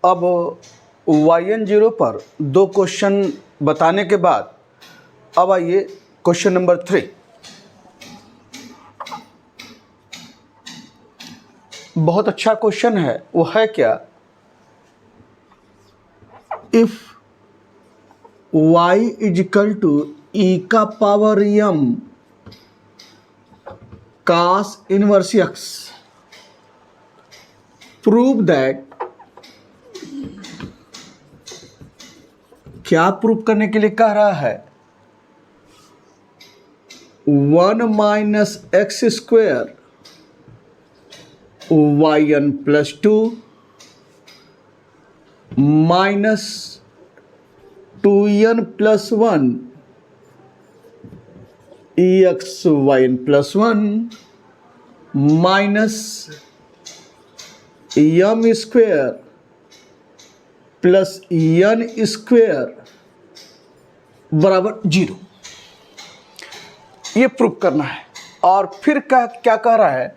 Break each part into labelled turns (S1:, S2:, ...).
S1: अब yn0 पर दो क्वेश्चन बताने के बाद अब आइए क्वेश्चन नंबर 3। बहुत अच्छा क्वेश्चन है। वो है क्या, if y equal to e का power m cos inverse x, prove that. क्या प्रूव करने के लिए कह रहा है, 1 minus x square yn plus 2 minus 2n plus 1 x yn plus 1 minus m square plus n square बराबर 0। ये प्रूव करना है। और फिर क्या कह रहा है,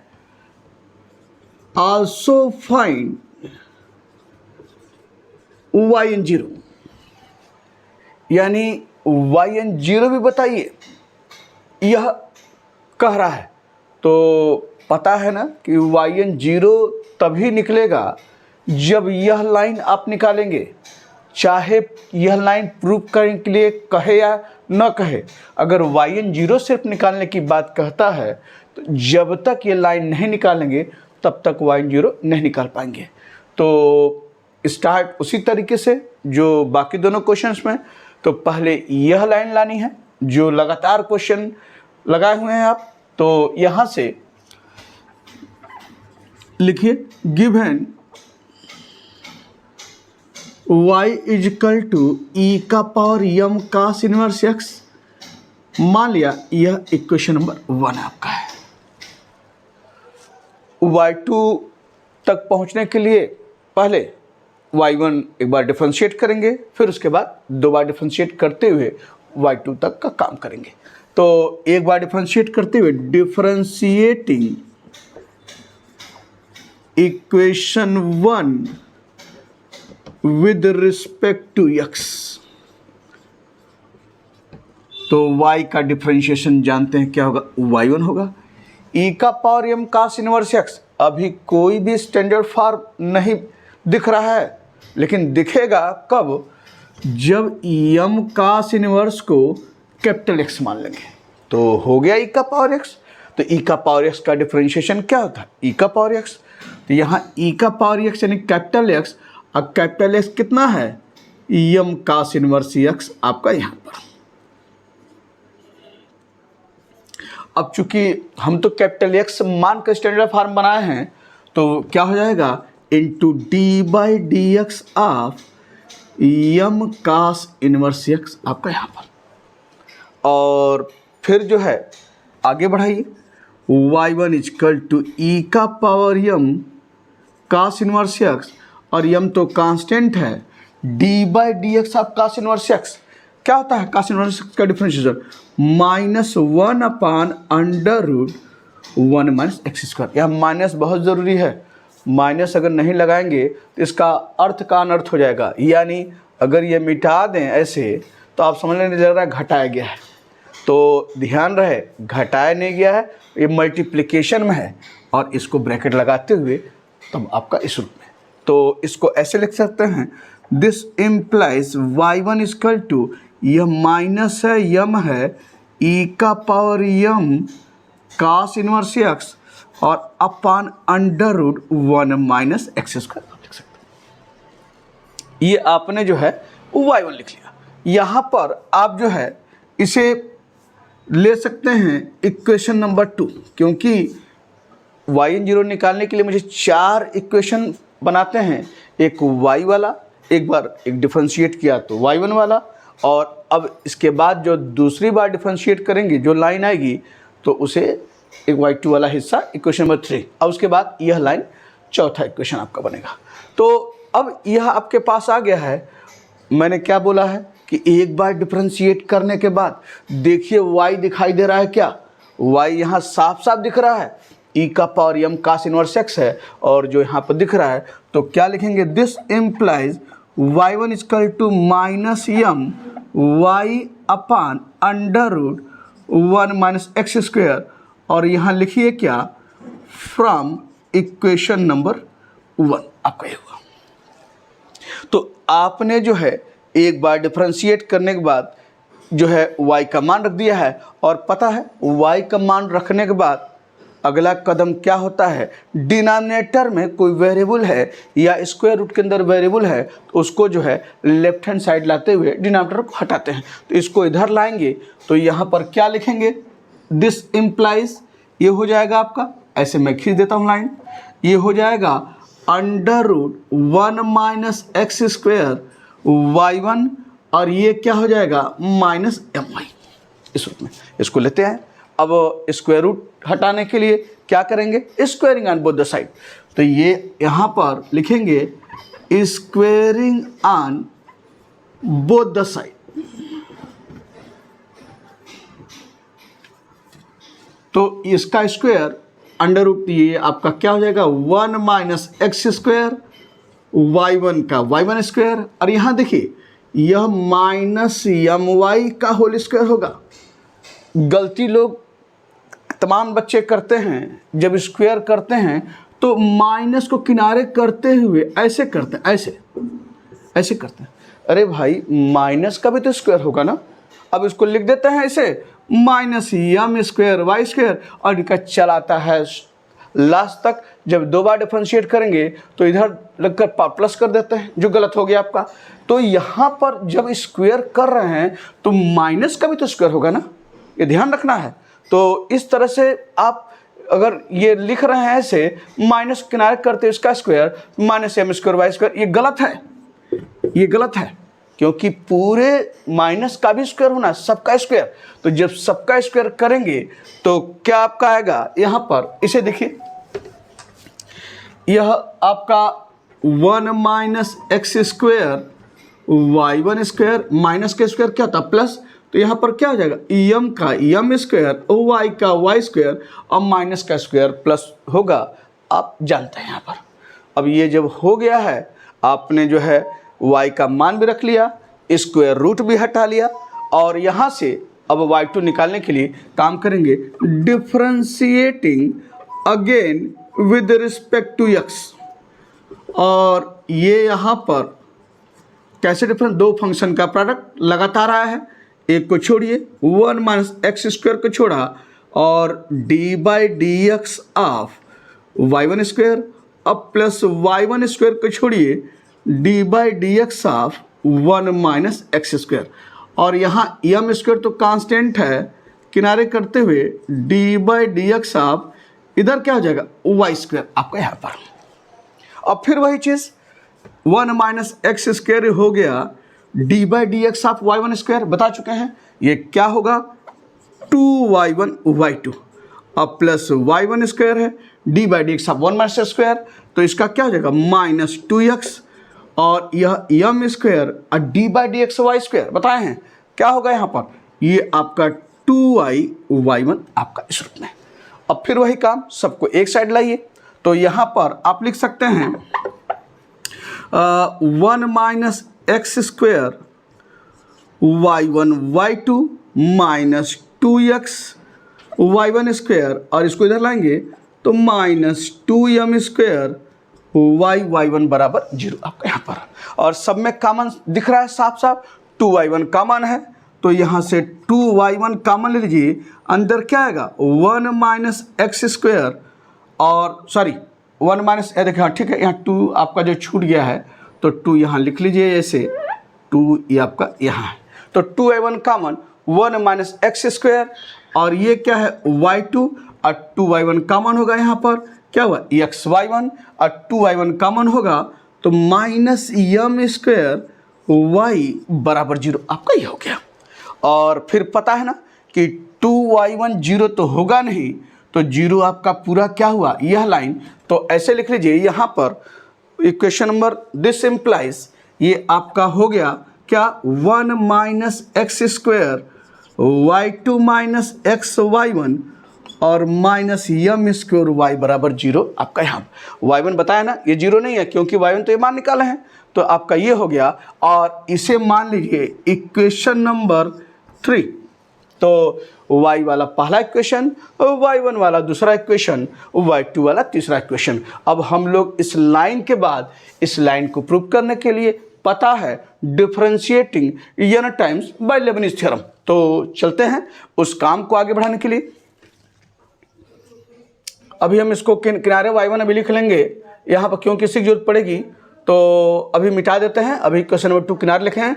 S1: आल्सो फाइंड yn0, यानी yn0 भी बताइए, यह कह रहा है। तो पता है ना कि yn0 तभी निकलेगा जब यह लाइन आप निकालेंगे, चाहे यह लाइन प्रूव करने के लिए कहे या न कहे। अगर yn0 सिर्फ निकालने की बात कहता है तो जब तक ये लाइन नहीं निकालेंगे तब तक yn0 नहीं निकाल पाएंगे। तो स्टार्ट उसी तरीके से जो बाकी दोनों क्वेश्चंस में। तो पहले यह लाइन लानी है जो लगातार क्वेश्चन लगाए हुए हैं आप। तो यहाँ से लिखिए, given y equal to e का power m cos inverse x। मान लिया यह इक्वेशन नंबर 1 आपका है। y2 तक पहुंचने के लिए पहले y1 एक बार डिफरेंशिएट करेंगे, फिर उसके बाद दो बार डिफरेंशिएट करते हुए y2 तक का काम करेंगे। तो एक बार डिफरेंशिएट करते हुए, differentiating equation 1 with respect to x। तो y का डिफरेंशिएशन जानते हैं क्या होगा, y1 होगा। e का power m cos inverse x, अभी कोई भी स्टैंडर्ड फॉर्म नहीं दिख रहा है, लेकिन दिखेगा कब, जब m cos इनवर्स को कैपिटल X मान लेंगे। तो हो गया e का पावर x। तो e का पावर x का डिफरेंशिएशन क्या होता है, e का पावर x। तो यहाँ e का पावर x यानी कैपिटल X, अब कैपिटल X कितना है, m cos इनवर्स x आपका यहाँ पर। अब चूंकि हम तो कैपिटल X मान का स्टैंडर्ड फॉर्म बनाए हैं, तो क्या हो जाएगा, into D by d x of m cos inverse x आपका यहाँ पर। और फिर जो है आगे बढ़ाइए, y1 इजकल टू e का power m cos inverse x, और m तो कांस्टेंट है, d by d x of cos inverse x। क्या होता है cos इनवर्स x का differentiation, -1 upon under root 1 minus x square. यह माइनस बहुत ज़रूरी है, माइनस अगर नहीं लगाएंगे तो इसका अर्थ का अनर्थ हो जाएगा। यानी अगर ये मिटा दें ऐसे तो आप समझ लेने लग रहा है घटाया गया है। तो ध्यान रहे, घटाया नहीं गया है, ये मल्टीप्लिकेशन में है, और इसको ब्रैकेट लगाते हुए तब आपका इस रूप में। तो इसको ऐसे लिख सकते हैं, this implies y1 equal to, यह माइनस है m है, e का power m cos inverse x और upon under root 1 minus x square लिख सकते हैं। ये आपने जो है y1 लिख लिया। यहाँ पर आप जो है इसे ले सकते हैं इक्वेशन नंबर 2, क्योंकि yn0 निकालने के लिए मुझे 4 इक्वेशन बनाते हैं। एक y वाला, एक बार एक डिफरेंशिएट किया तो y1 वाला, और अब इसके बाद जो दूसरी बार डिफरेंशिएट करेंगे जो लाइन आएगी तो उसे एक y2 वाला हिस्सा इक्वेशन नंबर 3, और उसके बाद यह लाइन चौथा इक्वेशन आपका बनेगा। तो अब यह आपके पास आ गया है। मैंने क्या बोला है कि एक बार डिफरेंशिएट करने के बाद देखिए y दिखाई दे रहा है क्या, y यहाँ साफ साफ दिख रहा है, e का power m cos inverse x है, और जो यहाँ पर दिख रहा है तो क्या लिखेंगे, this implies y1 equal to minus m y upon under root 1 minus x square, और यहाँ लिखिए क्या, फ्रॉम इक्वेशन नंबर 1 आपका ये हुआ। तो आपने जो है एक बार डिफरेंशिएट करने के बाद जो है y का मान रख दिया है, और पता है y का मान रखने के बाद अगला कदम क्या होता है, डिनोमिनेटर में कोई वेरिएबल है या स्क्वायर रूट के अंदर वेरिएबल है तो उसको जो है लेफ्ट हैंड साइड लाते हुए डिनोमिनेटर को हटाते हैं। तो इसको इधर लाएंगे तो यहाँ पर क्या लिखेंगे, दिस इम्प्लाइज, ये हो जाएगा आपका, ऐसे मैं खींच देता हूँ लाइन, ये हो जाएगा under root 1 minus x square y1, और ये क्या हो जाएगा माइनस एम वाई, इस रूप में इसको लेते हैं। अब स्क्वायर रूट हटाने के लिए क्या करेंगे, squaring on both the side, तो ये यहाँ पर लिखेंगे squaring on both the side. तो इसका स्क्वायर अंडर रूट, ये आपका क्या हो जाएगा 1 माइनस एक्स स्क्वायर y1 का y1 स्क्वायर, और यहाँ देखिए यह माइनस एम वाई का होल स्क्वायर होगा। गलती लोग तमाम बच्चे करते हैं, जब स्क्वायर करते हैं तो माइनस को किनारे करते हुए ऐसे करते हैं, ऐसे करते हैं। अरे भाई माइनस का भी तो स्क्वायर होगा ना, अब इसको लिख देते हैं ऐसे minus m square y square, और इनका चलाता है लास्ट तक। जब दो बार डिफरेंशिएट करेंगे तो इधर लगकर प्लस कर देते हैं, जो गलत हो गया आपका। तो यहाँ पर जब स्क्वायर कर रहे हैं तो माइनस का भी तो स्क्वायर होगा ना, ये ध्यान रखना है। तो इस तरह से आप अगर ये लिख रहे हैं ऐसे माइनस किनारे करते इसका square minus m square y square, ये गलत है, ये गलत है, क्योंकि पूरे माइनस का भी स्क्वायर होना, सबका स्क्वायर। तो जब सबका स्क्वायर करेंगे तो क्या आपका आएगा, यहाँ पर इसे देखिए, यह आपका 1 minus x square y1 square, minus का स्क्वायर क्या था प्लस, तो यहाँ पर क्या हो जाएगा एम का एम स्क्वायर वाई का वाई स्क्वायर और माइनस का स्क्वायर प्लस होगा, आप जानते हैं यहाँ पर। अब ये जब हो गया है, आपने जो है y का मान भी रख लिया, स्क्वायर रूट भी हटा लिया, और यहाँ से अब y2 निकालने के लिए काम करेंगे differentiating again with respect to x। और ये यहाँ पर कैसे डिफरेंस, दो फंक्शन का प्रोडक्ट लगातार आया है, एक को छोड़िए 1 माइनस एक्स स्क्वायर को छोड़ा, और d by d x of y1 square, अब प्लस y1 स्क्वायर को छोड़िए D by d x of 1 minus x square, और यहाँ एम स्क्वायर तो कांस्टेंट है, किनारे करते हुए D by d x of इधर क्या हो जाएगा वाई स्क्वायर आपका यहाँ पर। अब फिर वही चीज़ 1 माइनस एक्स स्क्वायर हो गया, d by d x of y1 square बता चुके हैं, ये क्या होगा 2y1 y2, अब प्लस y1 स्क्वायर है d by d x of 1 minus square, तो इसका क्या हो जाएगा माइनस 2x, और यह एम स्क्वायर और d by d x y square बताए हैं, क्या होगा यहाँ पर, ये आपका 2y y1 आपका इस रूप में। अब फिर वही काम, सबको एक साइड लाइए, तो यहाँ पर आप लिख सकते हैं 1 minus x square y1 y2 minus 2x y1 square, और इसको इधर लाएंगे तो माइनस 2m स्क्वायर y1 बराबर 0 आपका यहाँ पर। और सब में कॉमन दिख रहा है साफ साफ, 2y1 कॉमन है, तो यहाँ से 2y1 कॉमन ले लीजिए, अंदर क्या आएगा 1 माइनस एक्स स्क्वायर, और सॉरी 1 माइनस, देखिए हाँ ठीक है, यहाँ 2 आपका जो छूट गया है तो 2 यहाँ लिख लीजिए ऐसे, 2 ये आपका यहाँ है, तो 2y1 common 1 minus x square, और ये क्या है y2, और 2y1 कॉमन होगा, यहाँ पर क्या हुआ xy1, और 2y1 कॉमन होगा तो माइनस एम स्क्वायर y बराबर 0 आपका ये हो गया। और फिर पता है ना कि 2y1 0 तो होगा नहीं, तो 0 आपका पूरा क्या हुआ यह लाइन, तो ऐसे लिख लीजिए यहाँ पर इक्वेशन नंबर, दिस इम्प्लाइज, ये आपका हो गया क्या 1 minus x square y2 minus x y1 और माइनस यम स्क्वायर वाई बराबर 0 आपका यहाँ y1 बताया ना, ये 0 नहीं है क्योंकि y1 तो ये मान निकाले हैं, तो आपका ये हो गया। और इसे मान लीजिए इक्वेशन नंबर 3। तो y वाला पहला इक्वेशन, y1 वाला दूसरा इक्वेशन, y2 वाला तीसरा इक्वेशन। अब हम लोग इस लाइन के बाद इस लाइन को प्रूव करने के लिए पता है differentiating n times bye Lebanese theorem. तो चलते हैं उस काम को आगे बढ़ाने के लिए। अभी हम इसको किनारे y1 अभी लिख लेंगे यहाँ पर क्योंकि इसकी जरूरत पड़ेगी, तो अभी मिटा देते हैं। अभी क्वेश्चन नंबर 2 किनारे लिखे हैं,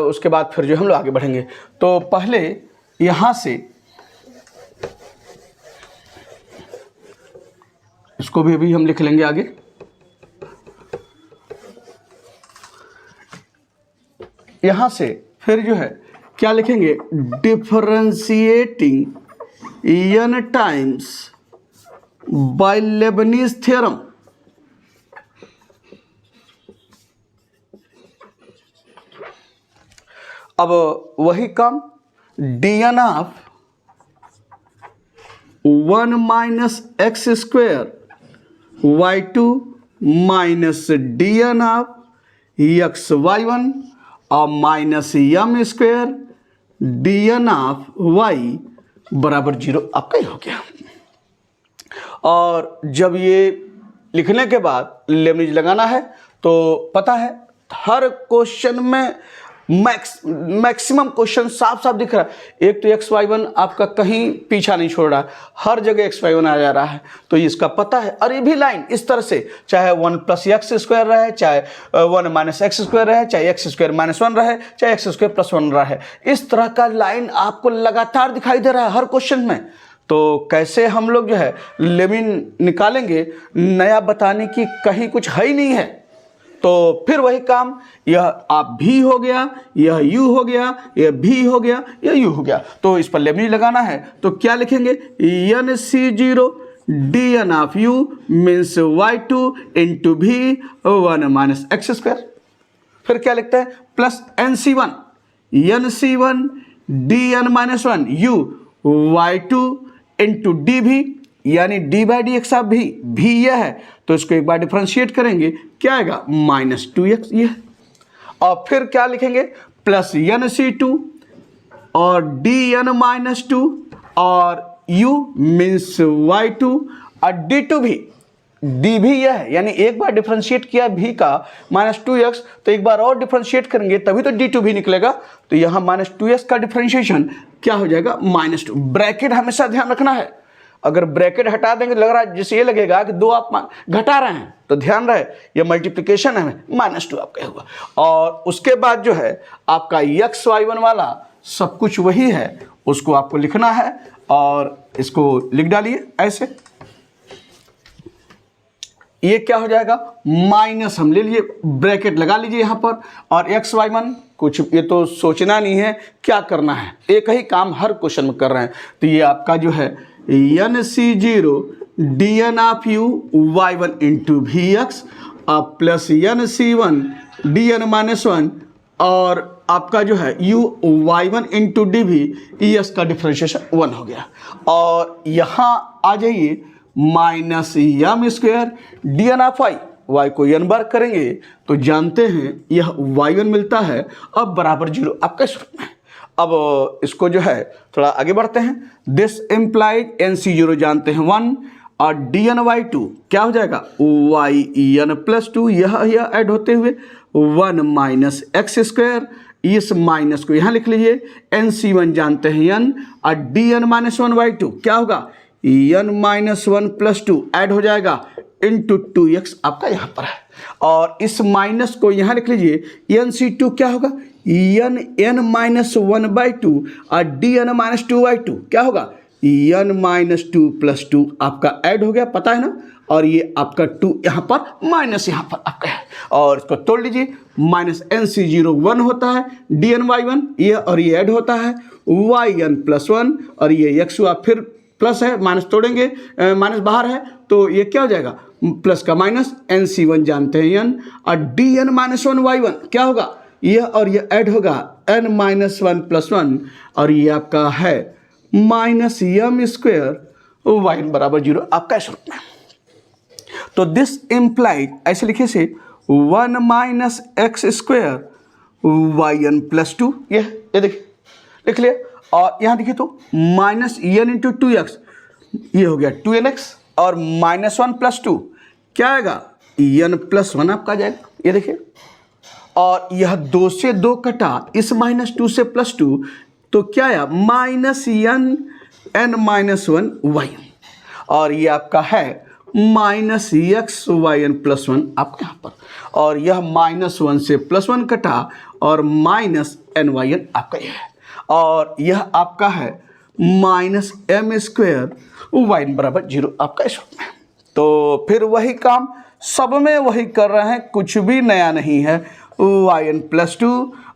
S1: उसके बाद फिर जो हम लोग आगे बढ़ेंगे। तो पहले यहाँ से इसको भी अभी हम लिख लेंगे आगे। यहाँ से फिर जो है क्या लिखेंगे, differentiating n times bye Lebanese theorem. अब वही काम dn of 1 minus x square y2 minus dn of x y1 और minus m square dn of y बराबर 0 आपका ही हो गया। और जब ये लिखने के बाद लेबनिज लगाना है तो पता है हर क्वेश्चन में मैक्सिमम क्वेश्चन साफ साफ दिख रहा है। एक तो xy1 आपका कहीं पीछा नहीं छोड़ रहा है, हर जगह xy1 आ जा रहा है, तो इसका पता है। और ये भी लाइन इस तरह से, चाहे 1 प्लस एक्स स्क्वायर रहे, चाहे 1 माइनस एक्स स्क्वायर रहे, चाहे एक्स स्क्वायर माइनस 1 रहे, चाहे एक्स स्क्वायर प्लस 1 रहे, इस तरह का लाइन आपको लगातार दिखाई दे रहा है हर क्वेश्चन में। तो कैसे हम लोग जो है लेमिन निकालेंगे, नया बताने की कहीं कुछ है ही नहीं है। तो फिर वही काम, यह आप भी हो गया, यह यू हो गया, यह भी हो गया, यह यू हो गया। तो इस पर लेबनिज लगाना है तो क्या लिखेंगे, NC0 dn of u means y2 into भी 1 माइनस एक्स स्क्वायर। फिर क्या लिखते हैं, plus NC1 dn minus 1 u y2 into d भी, यानी D by d x of भी यह है, तो इसको एक बार डिफरेंशिएट करेंगे, क्या आएगा माइनस 2x ये। और फिर क्या लिखेंगे, प्लस NC2 और dn माइनस 2 और u मीन्स y2 और d2 भी, डी भी यह है, यानी एक बार डिफरेंशिएट किया भी का माइनस 2x, तो एक बार और डिफरेंशिएट करेंगे तभी तो d2 भी निकलेगा। तो यहाँ माइनस 2x का डिफरेंशिएशन क्या हो जाएगा, माइनस 2। ब्रैकेट हमेशा ध्यान रखना है, अगर ब्रैकेट हटा देंगे लग रहा है जैसे ये लगेगा कि 2 आप घटा रहे हैं, तो ध्यान रहे ये मल्टीप्लिकेशन है, माइनस 2 आपका होगा। और उसके बाद जो है आपका xy1 वाला सब कुछ वही है, उसको आपको लिखना है और इसको लिख डालिए ऐसे। ये क्या हो जाएगा, माइनस हम ले लीजिए, ब्रैकेट लगा लीजिए यहाँ पर, और xy1 कुछ ये तो सोचना नहीं है क्या करना है, एक ही काम हर क्वेश्चन में कर रहे हैं। तो ये आपका जो है NC0 dn of u y1 into by x plus NC1 dn minus 1 और आपका जो है u y1 into d by x का डिफरेंशिएशन 1 हो गया। और यहाँ आ जाइए minus m square dn of y को n बार करेंगे तो जानते हैं यह y1 मिलता है, अब बराबर 0 आपका सूत्र में। अब इसको जो है थोड़ा आगे बढ़ते हैं, दिस इम्प्लाइज NC0 जानते हैं 1 और dn y2 क्या हो जाएगा yn प्लस 2, यह ऐड होते हुए 1 माइनस एक्स स्क्वायर, इस माइनस को यहाँ लिख लीजिए, NC1 जानते हैं n और dn माइनस 1 y2 क्या होगा n माइनस 1 प्लस 2 ऐड हो जाएगा इंटू 2x आपका यहाँ पर है। और इस माइनस को यहाँ लिख लीजिए, NC2 क्या होगा n माइनस 1 बाई 2 और dn माइनस 2 बाई 2 क्या होगा n माइनस 2 प्लस 2 आपका ऐड हो गया, पता है ना। और ये आपका 2 यहाँ पर माइनस यहाँ पर आपका है, और इसको तोड़ लीजिए, माइनस NC0 1 होता है, dn y1 ये और ये ऐड होता है yn प्लस 1 और ये x हुआ, फिर प्लस है माइनस तोड़ेंगे, माइनस बाहर है तो ये क्या हो जाएगा प्लस का माइनस, NC1 जानते हैं n और dn माइनस 1 y1 क्या होगा, यह और ये ऐड होगा n माइनस 1 प्लस 1 और ये आपका है minus m square y n बराबर 0 आपका इस रूप में। तो दिस इम्प्लाइज ऐसे लिखे से 1 minus x square y n plus 2, ये देखिए लिख लिया। और यहाँ देखिए तो माइनस एन इंटू 2x, ये हो गया 2nx, और -1 प्लस 2 क्या आएगा, एन प्लस 1 आपका आ जाएगा, ये देखिए। और यह 2 से 2 कटा, इस -2 से +2, तो क्या आया माइनस n -1 y, और ये आपका है minus x y n plus 1 आपके यहाँ पर। और यह -1 से +1 कटा और माइनस एन वाई एन आपका यह है। और यह आपका है minus m square y n बराबर 0 आपका इस रूप में। तो फिर वही काम सब में वही कर रहे हैं, कुछ भी नया नहीं है। वाई एन प्लस 2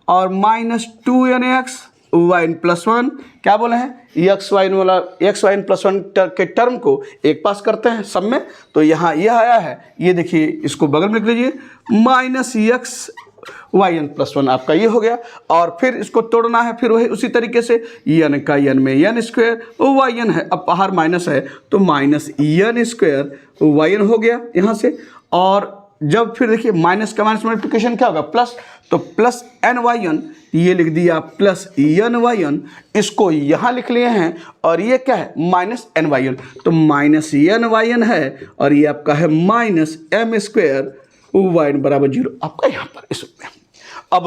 S1: और minus 2nx Y n plus 1, क्या बोले हैं, एक्स वाई एन वाला एक्स वाई एन प्लस 1 के टर्म को एक पास करते हैं सब में। तो यहाँ यह आया है, ये देखिए, इसको बगल में लिख लीजिए, minus x y n plus 1 आपका ये हो गया। और फिर इसको तोड़ना है, फिर वही उसी तरीके से एन का एन में एन स्क्वायर वाई एन है, अब बाहर माइनस है तो minus n square y n हो गया यहाँ से। और जब फिर देखिए माइनस का माइनस मल्टीप्लिकेशन क्या होगा, प्लस, तो प्लस एन वाई एन, ये लिख दिया प्लस एन वाई एन, इसको यहाँ लिख लिए हैं। और ये क्या है, माइनस एन वाई एन, तो माइनस एन वाई एन है, और ये आपका है minus m square y n बराबर 0 आपका यहाँ पर इस में। अब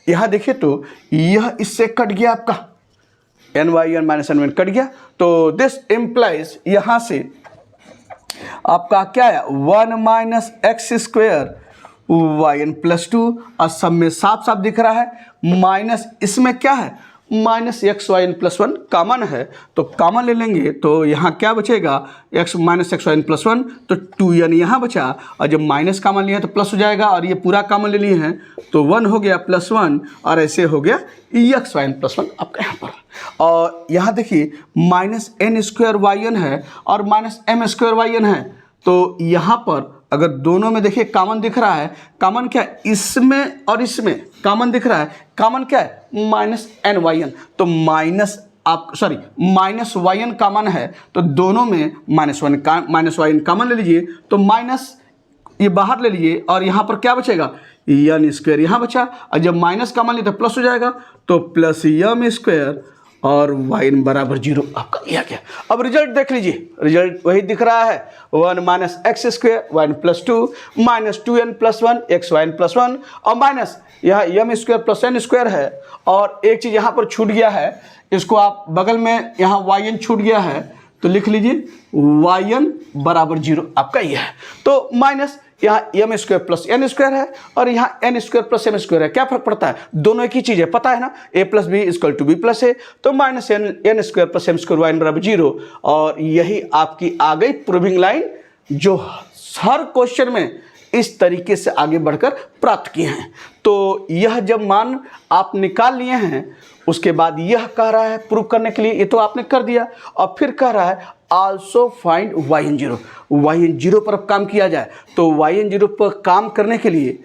S1: यहाँ देखिए तो यह इससे कट गया आपका, n y n minus n y n cut गया। तो दिस इम्प्लाइज यहाँ से आपका क्या है, 1 minus x square y n plus 2, और सब में साफ साफ दिख रहा है माइनस, इसमें क्या है minus x y n plus 1 common है, तो कॉमन ले लेंगे तो यहाँ क्या बचेगा, x minus x y n plus 1, तो 2n यहाँ बचा, और जब माइनस कॉमन लिया तो प्लस हो जाएगा, और ये पूरा कॉमन ले लिए हैं तो 1 हो गया प्लस 1, और ऐसे हो गया एक्स वाई एन प्लस 1 आपका यहाँ पर। और यहाँ देखिए minus n square y n है और minus m square y n है, तो यहाँ पर अगर दोनों में देखिए कॉमन दिख रहा है, कॉमन क्या है, इसमें और इसमें कॉमन दिख रहा है, कॉमन क्या है माइनस एन वाई एन, तो माइनस वाई एन कॉमन है, तो दोनों में माइनस वाई एन कॉमन ले लीजिए, तो माइनस ये बाहर ले लीजिए, और यहाँ पर क्या बचेगा, एन स्क्वायर यहाँ बचा, और जब माइनस कॉमन लिया तो प्लस हो जाएगा, तो प्लस एम स्क्वायर और वाई एन बराबर 0 आपका यह क्या। अब रिजल्ट देख लीजिए, रिजल्ट वही दिख रहा है, 1 minus x square y n plus 2 minus 2n plus 1 x y n plus 1, और माइनस यहाँ m square plus n square है। और एक चीज़ यहाँ पर छूट गया है, इसको आप बगल में यहाँ वाई एन छूट गया है, तो लिख लीजिए वाई एन बराबर 0 आपका यह है। तो माइनस यहाँ m square plus n square है, और यहाँ n square plus m square है, क्या फर्क पड़ता है, दोनों एक ही चीज़ है, पता है ना, a plus b equal to b plus a, तो minus n square plus m square y n बराबर 0। और यही आपकी आ गई प्रूविंग लाइन, जो हर क्वेश्चन में इस तरीके से आगे बढ़कर प्राप्त किए हैं। तो यह जब मान आप निकाल लिए हैं, उसके बाद यह कह रहा है प्रूव करने के लिए, ये तो आपने कर दिया, और फिर कह रहा है also find y n 0, y n 0 पर अब काम किया जाए। तो वाई एन 0 पर काम करने के लिए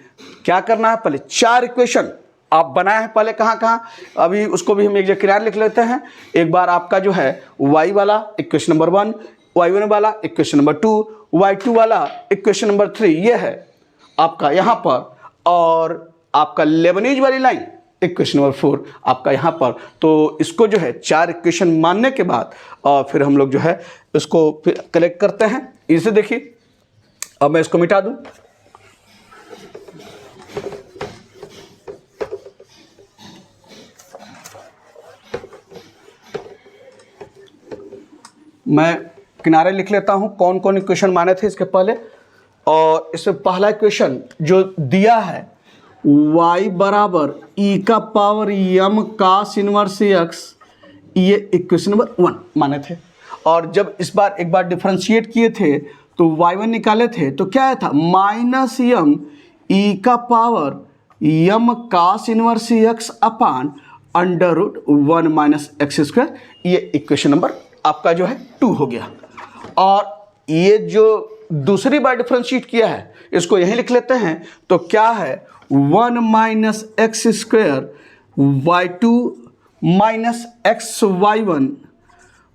S1: क्या करना है, पहले 4 इक्वेशन आप बनाए हैं, पहले कहाँ, अभी उसको भी हम एक जगह किनारे लिख लेते हैं। एक बार आपका जो है वाई वाला इक्वेशन नंबर 1, वाई 1 वाला इक्वेशन नंबर 2, वाई 2 वाला इक्वेशन नंबर 3, ये है आपका यहाँ पर, और आपका लेबनीज वाली लाइन इक्वेशन नंबर 4 आपका यहाँ पर। तो इसको जो है 4 इक्वेशन मानने के बाद फिर हम लोग जो है इसको फिर कलेक्ट करते हैं। इसे देखिए, अब मैं इसको मिटा दूं, मैं किनारे लिख लेता हूं कौन कौन इक्वेशन माने थे इसके पहले। और इसमें पहला इक्वेशन जो दिया है, y बराबर ई का power m cos inverse x, ये इक्वेशन नंबर 1 माने थे। और जब इस बार एक बार डिफरेंशिएट किए थे तो y1 निकाले थे, तो क्या आया था माइनस m ई का power m cos inverse x upon under root 1 minus x square, ये इक्वेशन नंबर आपका जो है 2 हो गया। और ये जो दूसरी बार डिफरेंशिएट किया है, इसको यहीं लिख लेते हैं, तो क्या है 1 minus x square y 2 minus x y 1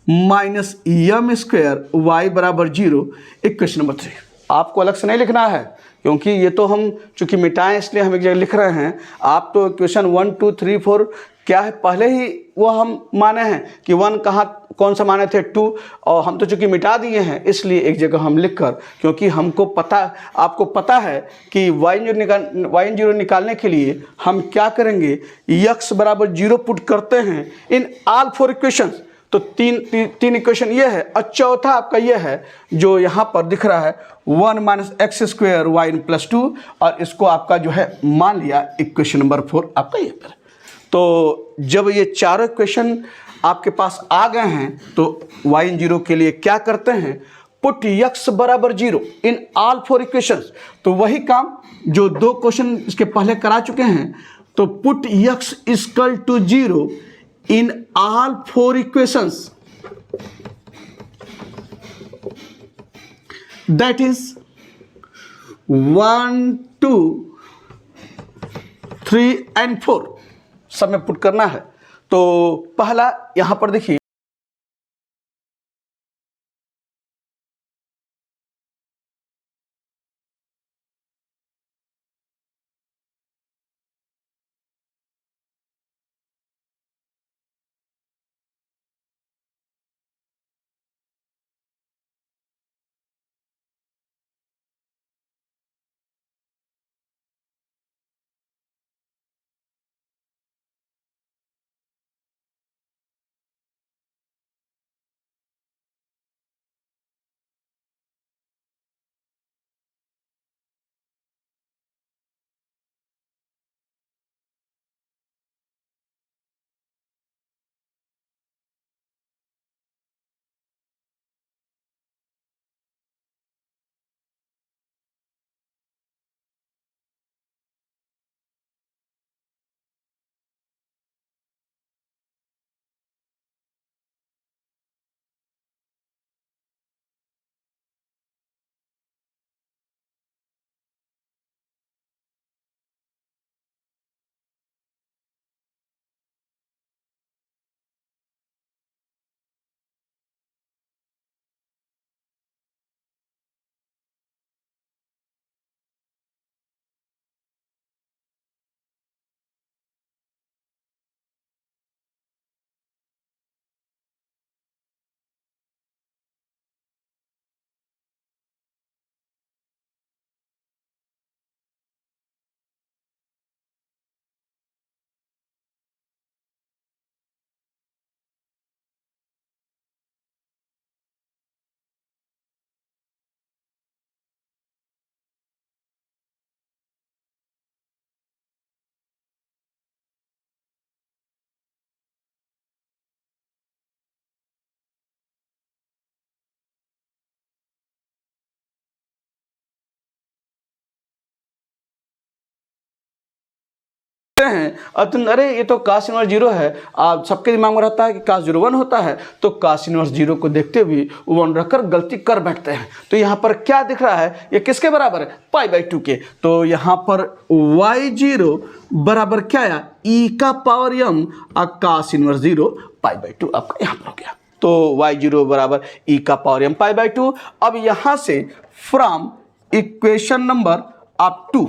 S1: minus m square y बराबर 0। इक्वेशन नंबर 3 आपको अलग से नहीं लिखना है, क्योंकि ये तो हम चूंकि मिटाएं इसलिए हम एक जगह लिख रहे हैं। आप तो इक्वेशन 1 2 3 4 क्या है पहले ही वो हम माने हैं कि 1 कहाँ कौन सा माने थे 2, और हम तो चूंकि मिटा दिए हैं इसलिए एक जगह हम लिख कर, क्योंकि हमको पता आपको पता है कि y0 निकालने के लिए हम क्या करेंगे, x बराबर 0 पुट करते हैं इन ऑल 4 इक्वेशंस। तो तीन इक्वेशन ये है और चौथा आपका ये है जो यहाँ पर दिख रहा है 1 minus x square y plus 2, और इसको आपका जो है मान लिया इक्वेशन नंबर 4 आपका ये पर। तो जब ये चारों इक्वेशन आपके पास आ गए हैं तो y0 के लिए क्या करते हैं, पुट x बराबर 0 इन ऑल 4 इक्वेशंस। तो वही काम जो 2 क्वेश्चन इसके पहले करा चुके हैं। तो put x equal to 0 in all 4 equations, that is 1 2 3 and 4 सब में पुट करना है। तो पहला यहां पर देखिए हैं अरे ये तो काश इनवर्स 0 है। आप सबके दिमाग में रहता है कि काश 0 1 होता है, तो काश इनवर्स 0 को देखते हुए 1 रखकर गलती कर बैठते हैं। तो यहाँ पर क्या दिख रहा है, ये किसके बराबर है, π/2 के। तो यहाँ पर y0 बराबर क्या आया, e का पावर m काश इनवर्स 0 π/2 आपका यहाँ पर हो गया। तो y0 बराबर e का पावर m π/2। अब यहाँ से फ्रॉम इक्वेशन नंबर आप 2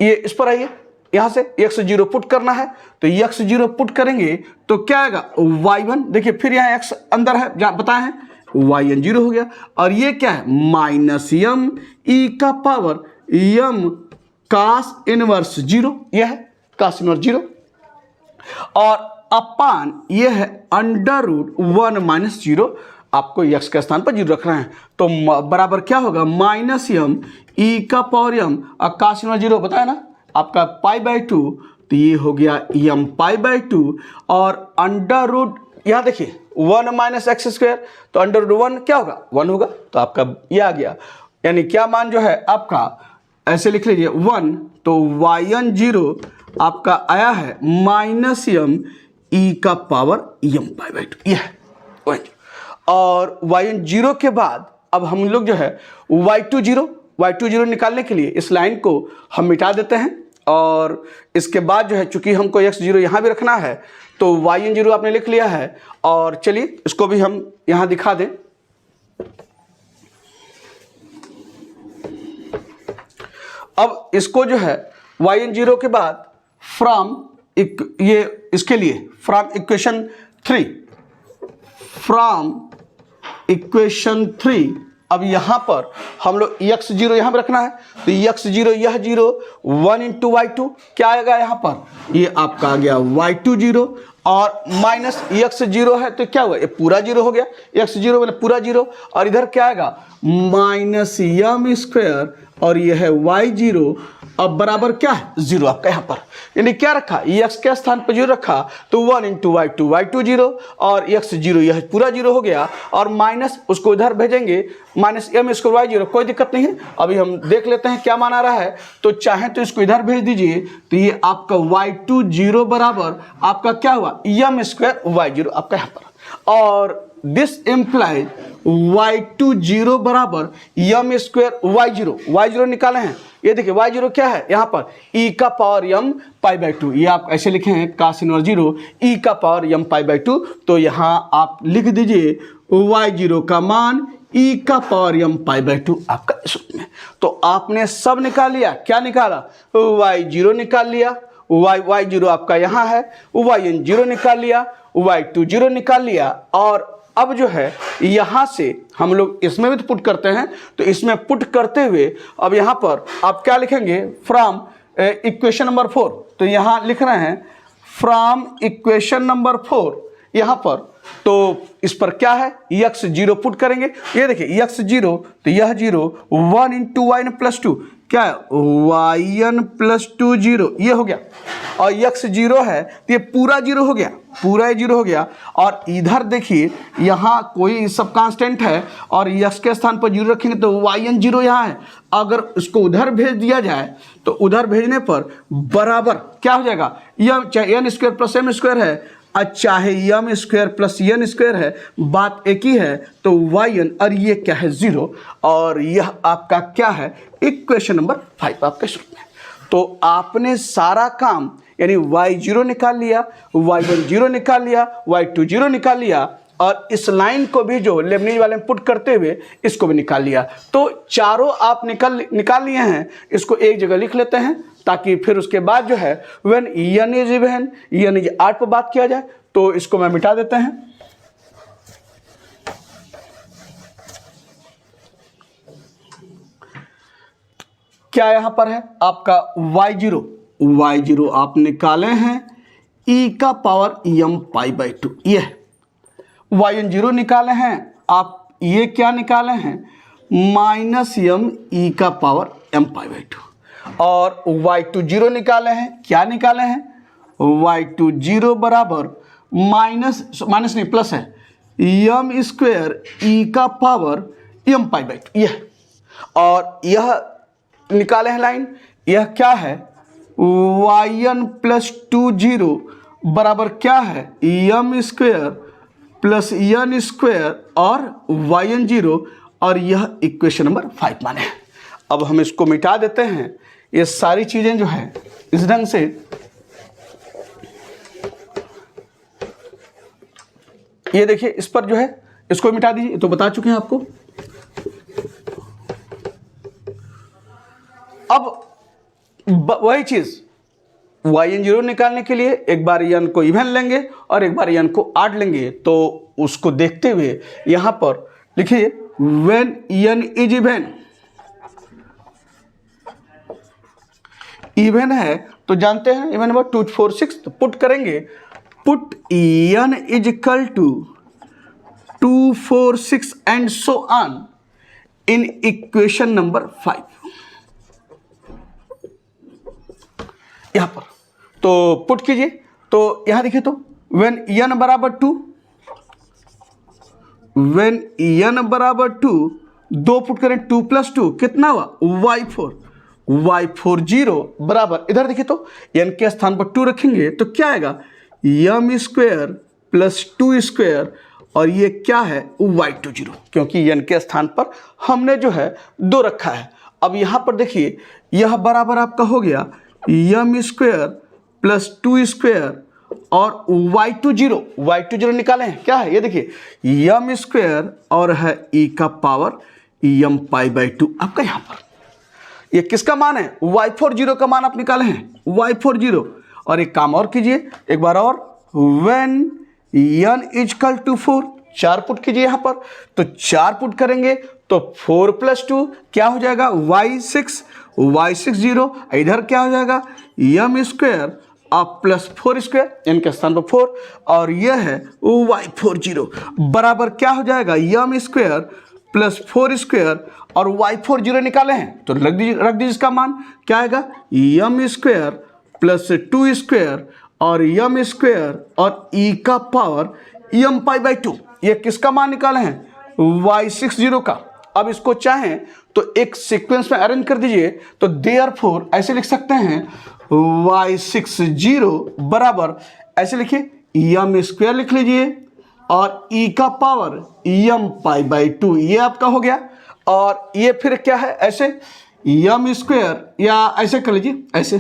S1: ये इस पर आइए, यहां से x0 पुट करना है। तो x0 पुट करेंगे तो क्या आएगा, y1। देखिए फिर यहाँ x अंदर है जहां बताए हैं, yn 0 हो गया। और ये क्या है, माइनस m e का पावर m कास इनवर्स 0, यह है कास इनवर्स 0, और अपान ये है अंडर रूट 1 माइनस 0। आपको x के स्थान पर 0 रखना है। तो बराबर क्या होगा, माइनस m e का पावर m कास इनवर्स 0 बताया ना आपका π/2। तो ये हो गया m π/2, और अंडर रूट यहाँ देखिए 1 माइनस एक्स स्क्वायर, तो अंडर रूट 1 क्या होगा, 1 होगा। तो आपका ये आ गया, यानी क्या मान जो है आपका, ऐसे लिख लीजिए 1। तो yn 0 आपका आया है माइनस m e का पावर m π/2, यह है। और yn 0 के बाद अब हम लोग जो है y20 निकालने के लिए इस लाइन को हम मिटा देते हैं और इसके बाद जो है चूंकि हमको x0 यहाँ भी रखना है तो yn0 आपने लिख लिया है। और चलिए इसको भी हम यहाँ दिखा दें। अब इसको जो है yn0 के बाद फ्रॉम ये इसके लिए फ्रॉम इक्वेशन 3 अब यहाँ पर हम लोग x0 यहाँ पर रखना है तो x0 यह 0 1 इंटू y2 क्या आएगा यहाँ पर, ये आपका आ गया y2 0 और माइनस x0 है तो क्या हुआ, ये पूरा 0 हो गया, x0 मतलब पूरा 0 और इधर क्या आएगा माइनस m स्क्वायर और ये है y0 अब बराबर क्या है 0 आपका यहाँ पर, यानी क्या रखा x के स्थान पर 0 रखा तो 1 इंटू y2 0 और x0 यह पूरा 0 हो गया और माइनस उसको इधर भेजेंगे माइनस m स्क्वायर y0, कोई दिक्कत नहीं है। अभी हम देख लेते हैं क्या माना रहा है, तो चाहे तो इसको इधर भेज दीजिए तो ये आपका y2 0 बराबर आपका क्या हुआ m स्क्वायर y0 आपका यहाँ पर, और दिस इम्प्लाइज y2 0 बराबर m स्क्वायर y0 निकाले हैं। ये देखिए y0 क्या है यहाँ पर e का पावर m पाई बाई 2, ये आप ऐसे लिखे हैं cos इनवर्स 0 e का पावर m पाई बाई 2, तो यहाँ आप लिख दीजिए y0 का मान e का पावर m पाई बाई 2 आपका इस रूप में। तो आपने सब निकाल लिया, क्या निकाला y0 निकाल लिया, y0 आपका यहाँ है, yn0 निकाल लिया, y2 0 निकाल लिया और अब जो है यहाँ से हम लोग इसमें भी तो पुट करते हैं तो इसमें पुट करते हुए अब यहाँ पर आप क्या लिखेंगे फ्रॉम इक्वेशन नंबर 4, तो यहाँ लिख रहे हैं फ्रॉम इक्वेशन नंबर 4 यहाँ पर, तो इस पर क्या है x0 पुट करेंगे, ये देखिए x0 तो यह 0 1 इंटू yn प्लस 2 क्या है yn प्लस 2 0 ये हो गया और x0 है तो ये पूरा 0 हो गया, पूरा 0 हो गया और इधर देखिए यहाँ कोई सब कांस्टेंट है और x के स्थान पर 0 रखेंगे तो yn0 यहाँ है, अगर इसको उधर भेज दिया जाए तो उधर भेजने पर बराबर क्या हो जाएगा यह चाहे n square plus m square है चाहे m square plus n square है, बात एक ही है, तो yn और ये क्या है 0 और यह आपका क्या है इक्वेशन नंबर 5 आपके सूत्र में। तो आपने सारा काम यानी y0 निकाल लिया, y1 0 निकाल लिया, y2 0 निकाल लिया और इस लाइन को भी जो लेबनीज वाले में पुट करते हुए इसको भी निकाल लिया। तो चारों आप निकाल लिए हैं, इसको एक जगह लिख लेते हैं ताकि फिर उसके बाद जो है when n is even n is 8 पर बात किया जाए, तो इसको मैं मिटा देते हैं। क्या यहां पर है आपका y0 आप निकाले हैं e का पावर m पाई बाई 2, ये yn0 निकाले हैं आप, ये क्या निकाले हैं माइनस m e का पावर m पाई बाई 2 और y2 0 निकाले हैं, क्या निकाले हैं y2 0 बराबर माइनस नहीं प्लस है m स्क्वायर e का पावर m पाई बाई 2 यह, और यह निकाले हैं लाइन, यह क्या है yn प्लस 2 0 बराबर क्या है m square plus n square और yn0 और यह इक्वेशन नंबर 5 माने हैं। अब हम इसको मिटा देते हैं, ये सारी चीजें जो है इस ढंग से ये देखिए इस पर जो है इसको मिटा दीजिए, तो बता चुके हैं आपको। अब वही चीज yn0 निकालने के लिए एक बार n को इवन लेंगे और एक बार n को ऑड लेंगे, तो उसको देखते हुए यहां पर लिखिए when n इज इवन है तो जानते हैं इवन नंबर 2 4 6, तो पुट करेंगे, put n is equal to 2 4 6 and so on इन इक्वेशन नंबर 5 यहां पर, तो पुट कीजिए, तो यहां देखिए तो व्हेन n बराबर 2 व्हेन n बराबर 2 दो पुट करें 2 प्लस 2 कितना हुआ y4 0 बराबर इधर देखिए तो n के स्थान पर 2 रखेंगे तो क्या आएगा m स्क्वायर प्लस 2 स्क्वायर और ये क्या है y2 0, क्योंकि n के स्थान पर हमने जो है 2 रखा है। अब यहां पर देखिए यह बराबर आपका हो गया यम स्क्वायर प्लस 2 स्क्वायर और y2 0 निकाले हैं, क्या है ये देखिए, यम स्क्वायर और है e का पावर यम पाई बाई 2 आपका यहाँ पर। ये किसका मान है, y40 का मान आप निकाले हैं, y40। और एक काम और कीजिए एक बार और, when n equal to 4, 4 put कीजिए यहाँ पर, तो 4 पुट करेंगे तो 4 + 2 क्या हो जाएगा, y60, इधर क्या हो जाएगा यम स्क्वायर आप प्लस 4 स्क्वायर, n के स्थान पर 4, और यह है y40 बराबर क्या हो जाएगा, यम स्क्वायर प्लस 4 स्क्वायर और y40 निकाले हैं तो रख दीजिए इसका मान क्या आएगा, यम स्क्वायर प्लस 2 स्क्वायर और यम स्क्वायर और e का पावर यम पाई बाई 2। ये किसका मान निकाले हैं, y60 का। अब इसको चाहें तो एक सीक्वेंस में अरेंज कर दीजिए, तो देयरफॉर ऐसे लिख सकते हैं y60 बराबर, ऐसे लिखिए यम स्क्वायर लिख लीजिए और e का पावर यम पाई बाई 2, ये आपका हो गया। और ये फिर क्या है, ऐसे यम स्क्वायर या ऐसे कर लीजिए, ऐसे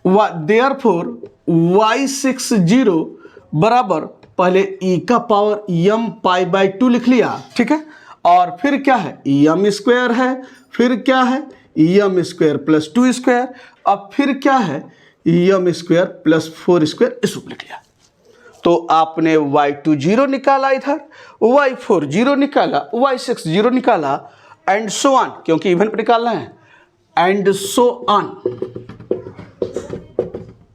S1: देयरफॉर y60 बराबर पहले e का पावर यम पाई बाई 2 लिख लिया, ठीक है। और फिर क्या है, यम स्क्वायर है, फिर क्या है यम स्क्वायर प्लस 2 स्क्वायर, अब फिर क्या है यम स्क्वायर प्लस 4 स्क्वायर, इस ऊपर लिख लिया। तो आपने y20 निकाला, इधर y40 निकाला, y60 निकाला, एंड सो ऑन, क्योंकि इवन पे निकालना है, एंड सो ऑन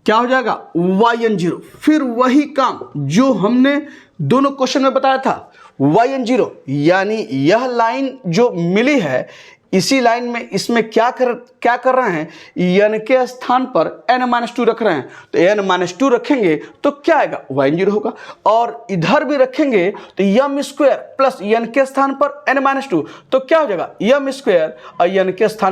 S1: क्या हो जाएगा yn0। फिर वही काम जो हमने दोनों क्वेश्चन में बताया था, yn0 यानी यह लाइन जो मिली है, इसी लाइन में इसमें क्या कर रहे हैं, n के स्थान पर n-2 रख रहे हैं, तो n-2 रखेंगे तो क्या आएगा, yn0 होगा। और इधर भी रखेंगे तो यम स्क्वायर प्लस n के स्थान पर n-2, तो क्या हो जाएगा यम स्क्वायर और n के स्थान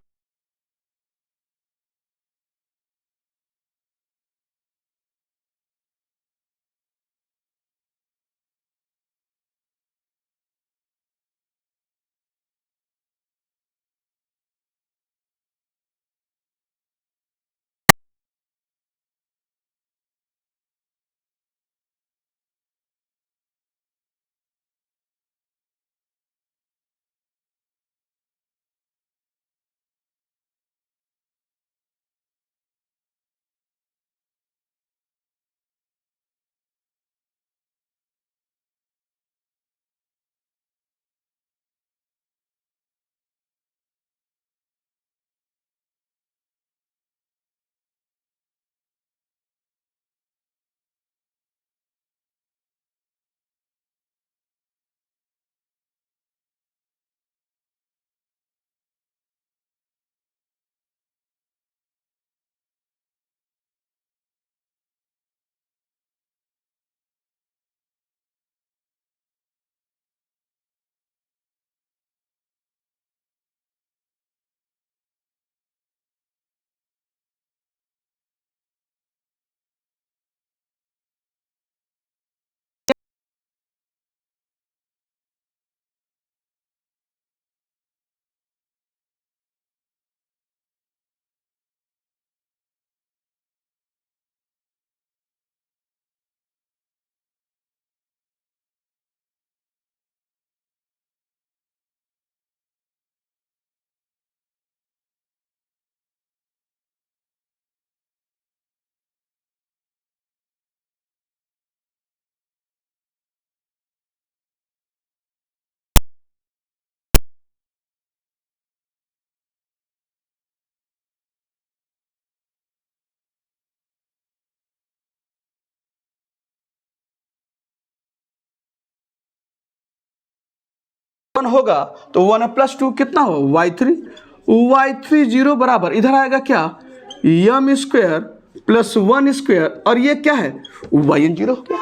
S1: होगा, तो 1 + 2 कितना हो, y30 बराबर इधर आएगा क्या, यम स्क्वायर प्लस 1 स्क्वायर, और ये क्या है yn0 हो गया।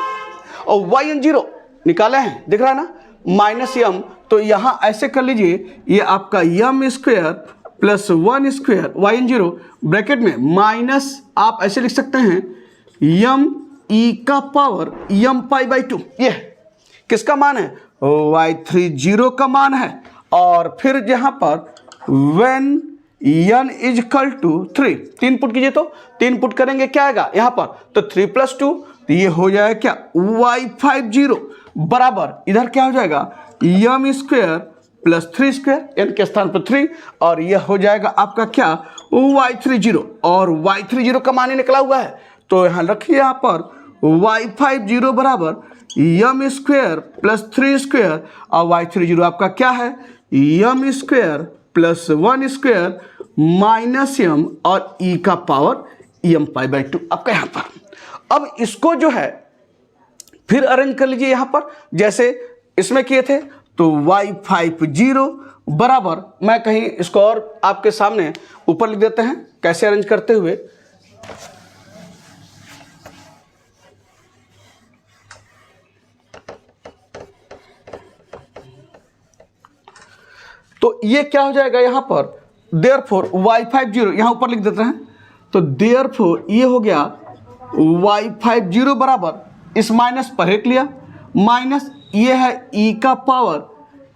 S1: और yn0 निकाले हैं, दिख रहा है ना, माइनस यम, तो यहां ऐसे कर लीजिए, ये आपका यम square plus 1 square yn0 bracket में माइनस, आप ऐसे लिख सकते हैं यम e का पावर यम पाई बाई 2, ये किसका मान है, y30 का मान है। और फिर यहाँ पर when n equal to 3, 3 put कीजिए तो 3 पुट करेंगे क्या आएगा यहाँ पर, तो 3 + 2, तो ये हो जाएगा क्या y50 बराबर इधर क्या हो जाएगा m² + 3² n के स्थान पर 3, और यह हो जाएगा आपका क्या y30, और y30 का मान ही निकला हुआ है, तो यहाँ रखिए यहाँ पर y50 बराबर m² + 3² और y30 आपका क्या है m² + 1² -m और e का पावर m π/2 आपका यहाँ पर। अब इसको जो है फिर अरेंज कर लीजिए यहाँ पर जैसे इसमें किए थे, तो y50 बराबर, मैं कहीं इसको और आपके सामने ऊपर लिख देते हैं कैसे अरेंज करते हुए, तो ये क्या हो जाएगा यहाँ पर देयरफॉर y50 यहाँ ऊपर लिख देते हैं, तो देयरफॉर ये हो गया y50 बराबर इस माइनस पर एक लिया माइनस ये है e का पावर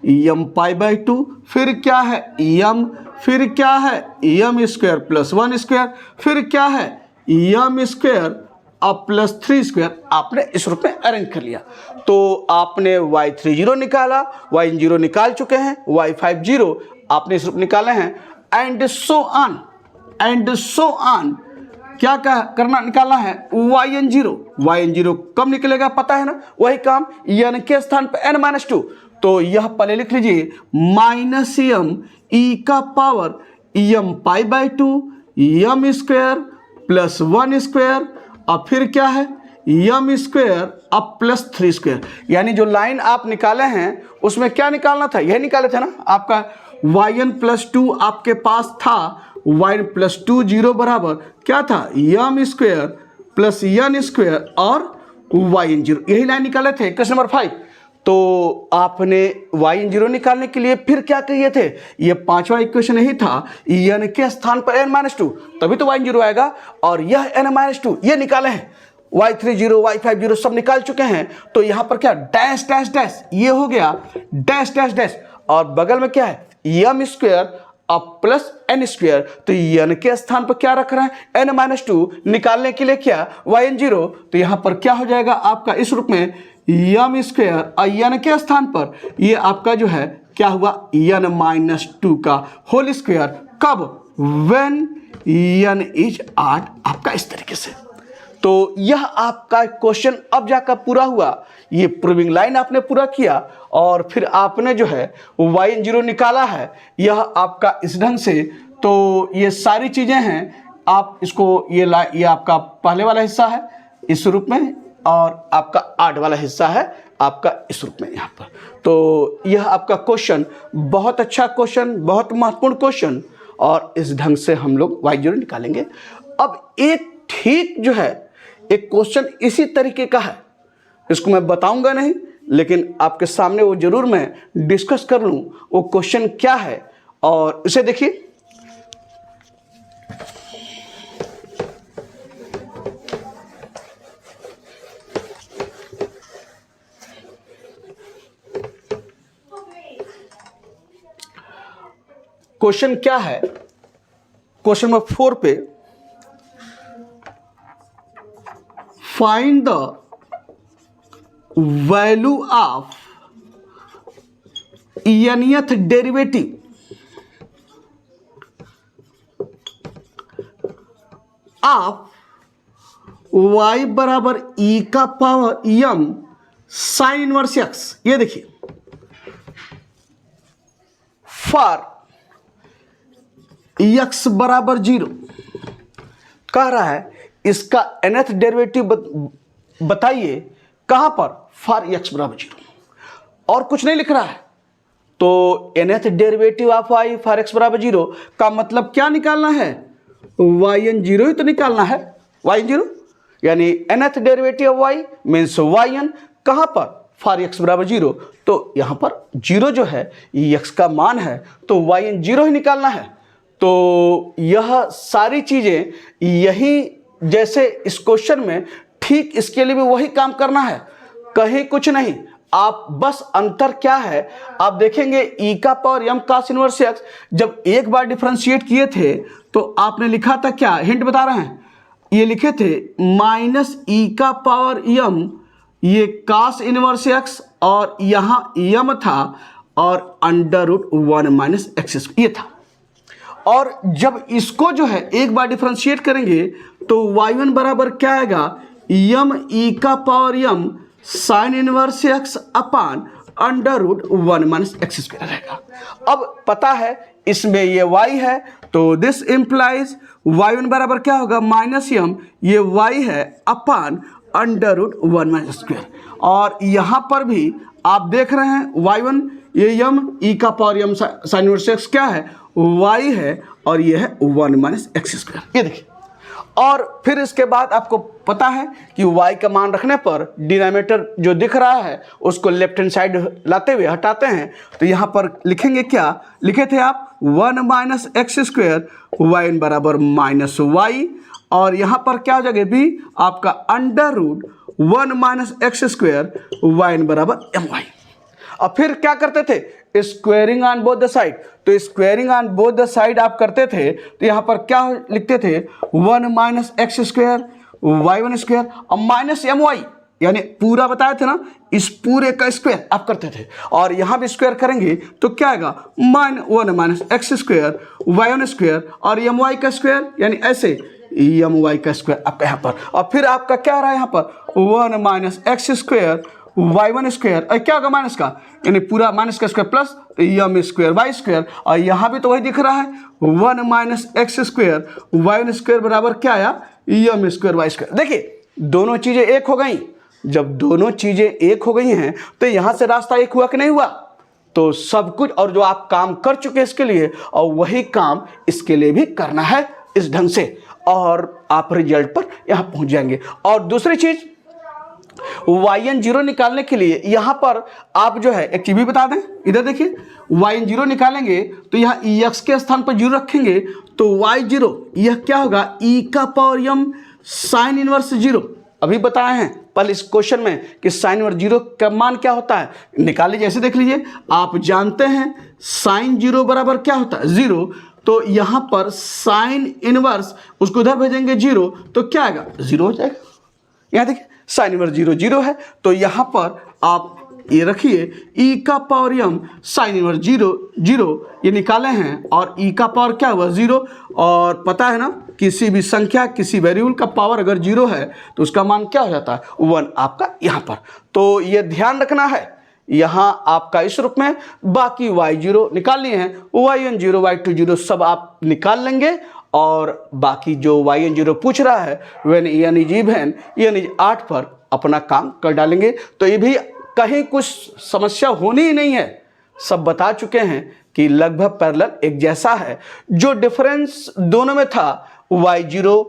S1: m π/2, फिर क्या है m, फिर क्या है m² + 1², फिर क्या है m² अब +3² आपने इस रूप में अरेंज कर लिया। तो आपने y30 निकाला, y0 निकाल चुके हैं, y50 आपने इस रूप निकाले हैं, एंड सो ऑन क्या करना निकालना है yn0 कब निकलेगा पता है ना, वही काम n के स्थान पर n-2, तो यह पहले लिख लीजिए -m e का पावर m π/2 m² + 1² और फिर क्या है m² अब +3², यानी जो लाइन आप निकाले हैं उसमें क्या निकालना था, यह निकाले थे ना, आपका yn + 2 आपके पास था, yn + 2 0 बराबर क्या था m² + n² और yn0, यही लाइन निकाले थे क्वेश्चन नंबर 5। तो आपने y0 निकालने के लिए फिर क्या कहिए थे, ये पांचवा इक्वेशन यही था, n के स्थान पर n-2 तभी तो y0 आएगा, और यह n-2 ये निकाले हैं, y30 y50 सब निकाल चुके हैं, तो यहाँ पर क्या डैश डैश डैश ये हो गया डैश डैश डैश, और बगल में क्या है m² अब +n², तो n के स्थान पर क्या रख रहे हैं n-2 निकालने के लिए क्या yn0, तो यहाँ पर क्या हो जाएगा आपका इस रूप में m² और n के स्थान पर ये आपका जो है क्या हुआ n-2 का होल स्क्वायर, कब when n is odd, आपका इस तरीके से। तो यह आपका क्वेश्चन अब जाकर पूरा हुआ, ये प्रूविंग लाइन आपने पूरा किया और फिर आपने जो है y0 निकाला है, यह आपका इस ढंग से। तो ये सारी चीज़ें हैं, आप इसको ये आपका पहले वाला हिस्सा है इस रूप में, और आपका 8 वाला हिस्सा है आपका इस रूप में यहाँ पर। तो यह आपका क्वेश्चन बहुत अच्छा क्वेश्चन, बहुत महत्वपूर्ण क्वेश्चन, और इस ढंग से हम लोग y0 निकालेंगे। अब एक ठीक जो है एक क्वेश्चन इसी तरीके का है, इसको मैं बताऊंगा नहीं, लेकिन आपके सामने वो जरूर मैं डिस्कस कर लूं वो क्वेश्चन क्या है, और इसे देखिए। क्वेश्चन क्या है, क्वेश्चन नंबर 4 पे find the value of nth derivative of y बराबर e का power m sine inverse x। ये देखिए फॉर x बराबर 0 कह रहा है, इसका nth डेरिवेटिव बताइए कहां पर, फॉर x बराबर 0, और कुछ नहीं लिख रहा है। तो nth derivative of y for x बराबर 0 का मतलब क्या निकालना है, yn0 ही तो निकालना है, yn0 यानी nth derivative of y means yn कहां पर, फॉर x बराबर 0, तो यहां पर 0 जो है x का मान है, तो yn0 ही निकालना है। तो यह सारी चीजें यही जैसे इस क्वेश्चन में ठीक इसके लिए भी वही काम करना है, कहीं कुछ नहीं। आप बस अंतर क्या है, आप देखेंगे e का power m cos inverse x जब एक बार डिफरेंशिएट किए थे तो आपने लिखा था क्या, हिंट बता रहे हैं, ये लिखे थे माइनस e का पावर m ये cos इनवर्स x और यहाँ m था और अंडर रूट 1 माइनस एक्स ये था। और जब इसको जो है एक बार डिफरेंशिएट करेंगे तो y1 बराबर क्या आएगा, m e का power m sine inverse x upon under root 1 minus x square रहेगा। अब पता है इसमें ये y है तो दिस इंप्लाइज y1 बराबर क्या होगा, माइनस m ये y है upon under root 1 minus square. और यहाँ पर भी आप देख रहे हैं y1 ये m e का power m sine inverse x क्या है, y है और ये है 1 माइनस एक्स स्क्वायर, ये देखिए। और फिर इसके बाद आपको पता है कि y का मान रखने पर डिनोमिनेटर जो दिख रहा है उसको लेफ्ट हैंड साइड लाते हुए हटाते हैं तो यहाँ पर लिखेंगे क्या, लिखे थे आप 1 माइनस एक्स स्क्वायर y बराबर माइनस वाई और यहाँ पर क्या हो जाएगा भी आपका under root 1 minus x square y बराबर एम वाई। अब फिर क्या करते थे, squaring on both the side, तो squaring on both the side आप करते थे तो यहाँ पर क्या लिखते थे 1 minus x square y1 square और माइनस एम वाई, यानी पूरा बताए थे ना, इस पूरे का स्क्वायर आप करते थे और यहाँ भी स्क्वायर करेंगे तो क्या आएगा 1 minus x square y1 square और एम वाई का स्क्वायर, यानी ऐसे एम वाई का स्क्वायर आपका यहाँ पर। और फिर आपका क्या आ रहा है यहाँ पर 1 minus x square y1 square और क्या होगा माइनस का, यानी पूरा माइनस का square plus m square y square और यहाँ भी तो वही दिख रहा है 1 minus x square y1 square बराबर क्या आया, एम स्क्वायर वाई स्क्वायर। देखिए दोनों चीज़ें एक हो गई, जब दोनों चीज़ें एक हो गई हैं तो यहाँ से रास्ता एक हुआ कि नहीं हुआ, तो सब कुछ और जो आप काम कर चुके हैं इसके लिए और वही काम इसके लिए भी करना है इस ढंग से और आप रिजल्ट पर यहाँ पहुँच जाएंगे। और दूसरी चीज़ yn 0 निकालने के लिए यहाँ पर आप जो है एक चीज भी बता दें, इधर देखिए yn 0 निकालेंगे तो यहाँ x के स्थान पर 0 रखेंगे तो y0 यह क्या होगा e का पावर m साइन इनवर्स 0। अभी बताए हैं पहले इस क्वेश्चन में कि साइन इनवर्स 0 का मान क्या होता है, निकाल लीजिए। ऐसे देख लीजिए, आप जानते हैं साइन 0 बराबर क्या होता है 0, तो यहाँ पर साइन इनवर्स उसको उधर भेजेंगे 0 तो क्या आएगा 0 हो जाएगा। यहाँ देखिए साइन इनवर्स 0 0 है तो यहाँ पर आप ये रखिए e का पावर m साइन इनवर्स 0 0 ये निकाले हैं और e का पावर क्या हुआ 0। और पता है ना किसी भी संख्या किसी वेरिएबल का पावर अगर 0 है तो उसका मान क्या हो जाता है 1 आपका यहाँ पर। तो ये ध्यान रखना है यहाँ आपका इस रूप में, बाकी y0 निकाल लिए हैं, yn 0 y2 0 सब आप निकाल लेंगे और बाकी जो yn 0 पूछ रहा है when n is even n is 8 पर अपना काम कर डालेंगे। तो ये भी कहीं कुछ समस्या होनी ही नहीं है, सब बता चुके हैं कि लगभग पैरेलल एक जैसा है। जो डिफरेंस दोनों में था y0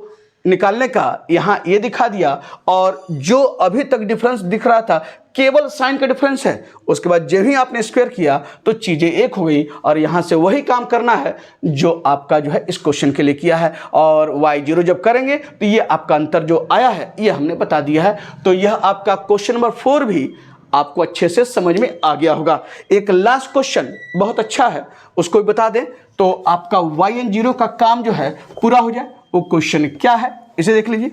S1: निकालने का यहाँ ये दिखा दिया और जो अभी तक डिफरेंस दिख रहा था केवल साइन का डिफरेंस है, उसके बाद जब ही आपने स्क्वायर किया तो चीज़ें एक हो गई और यहाँ से वही काम करना है जो आपका जो है इस क्वेश्चन के लिए किया है। और y0 जब करेंगे तो ये आपका अंतर जो आया है ये हमने बता दिया है। तो यह आपका क्वेश्चन नंबर 4 भी आपको अच्छे से समझ में आ गया होगा। एक लास्ट क्वेश्चन बहुत अच्छा है उसको भी बता दें तो आपका yn 0 का काम जो है पूरा हो जाए। वो क्वेश्चन क्या है इसे देख लीजिए।